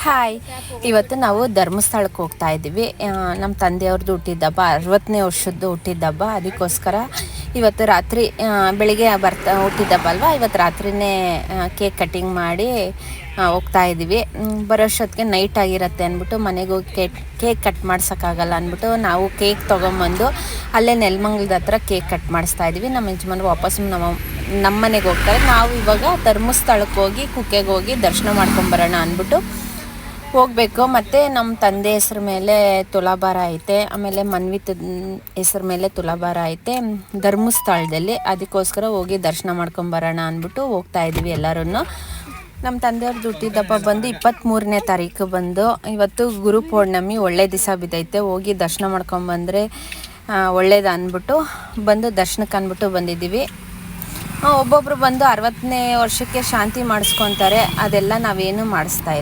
Hi, ಇವತ್ತು ನಾವು ಧರ್ಮಸ್ಥಳಕ್ಕೆ ಹೋಗ್ತಾ ಇದ್ದೀವಿ. ನಮ್ಮ ತಂದೆಯವ್ರದ್ದು ಹುಟ್ಟಿದ್ದಬ್ಬ, 60ನೇ ವರ್ಷದ್ದು ಹುಟ್ಟಿದ್ದಬ್ಬ. ಅದಕ್ಕೋಸ್ಕರ ಇವತ್ತು ರಾತ್ರಿ, ಬೆಳಿಗ್ಗೆ ಹುಟ್ಟಿದ್ದಬ್ಬ ಅಲ್ವಾ, ಇವತ್ತು ರಾತ್ರಿನೇ ಕೇಕ್ ಕಟ್ಟಿಂಗ್ ಮಾಡಿ ಹೋಗ್ತಾ ಇದ್ದೀವಿ. ಬರೋಷ್ಟೊತ್ತಿಗೆ ನೈಟ್ ಆಗಿರುತ್ತೆ ಅಂದ್ಬಿಟ್ಟು ಮನೆಗೆ ಹೋಗಿ ಕೇಕ್ ಕಟ್ ಮಾಡ್ಸೋಕ್ಕಾಗಲ್ಲ ಅಂದ್ಬಿಟ್ಟು ನಾವು ಕೇಕ್ ತೊಗೊಂಬಂದು ಅಲ್ಲೇ ನೆಲಮಂಗಲದ ಹತ್ರ ಕೇಕ್ ಕಟ್ ಮಾಡಿಸ್ತಾ ಇದ್ದೀವಿ. ನಮ್ಮ ಯಜಮಾನ್ರು ವಾಪಸ್ ನಮ್ಮ ಮನೆಗೆ ಹೋಗ್ತಾರೆ. ನಾವು ಇವಾಗ ಧರ್ಮಸ್ಥಳಕ್ಕೆ ಹೋಗಿ ಕುಕ್ಕೆಗೆ ಹೋಗಿ ದರ್ಶನ ಮಾಡ್ಕೊಂಬರೋಣ ಅಂದ್ಬಿಟ್ಟು ಹೋಗಬೇಕು. ಮತ್ತು ನಮ್ಮ ತಂದೆ ಹೆಸ್ರ ಮೇಲೆ ತುಲಾಭಾರ ಐತೆ, ಆಮೇಲೆ ಮನ್ವಿತ ಹೆಸ್ರ ಮೇಲೆ ತುಲಾಭಾರ ಐತೆ ಧರ್ಮಸ್ಥಳದಲ್ಲಿ. ಅದಕ್ಕೋಸ್ಕರ ಹೋಗಿ ದರ್ಶನ ಮಾಡ್ಕೊಂಬರೋಣ ಅಂದ್ಬಿಟ್ಟು ಹೋಗ್ತಾ ಇದ್ದೀವಿ ಎಲ್ಲರೂ. ನಮ್ಮ ತಂದೆಯವ್ರದ್ದು ಹುಟ್ಟಿದಬ್ಬ ಬಂದು 23ನೇ ತಾರೀಕು ಬಂದು. ಇವತ್ತು ಗುರು ಪೌರ್ಣಮಿ, ಒಳ್ಳೆ ದಿವಸ ಬಿದ್ದೈತೆ. ಹೋಗಿ ದರ್ಶನ ಮಾಡ್ಕೊಂಬಂದರೆ ಒಳ್ಳೇದು ಅಂದ್ಬಿಟ್ಟು ಬಂದು ದರ್ಶನಕ್ಕೆ ಅಂದ್ಬಿಟ್ಟು ಬಂದಿದ್ದೀವಿ. ಒಬ್ಬೊಬ್ಬರು ಬಂದು 60ನೇ ವರ್ಷಕ್ಕೆ ಶಾಂತಿ ಮಾಡಿಸ್ಕೊತಾರೆ, ಅದೆಲ್ಲ ನಾವೇನು ಮಾಡಿಸ್ತಾ ಇಲ್ಲ.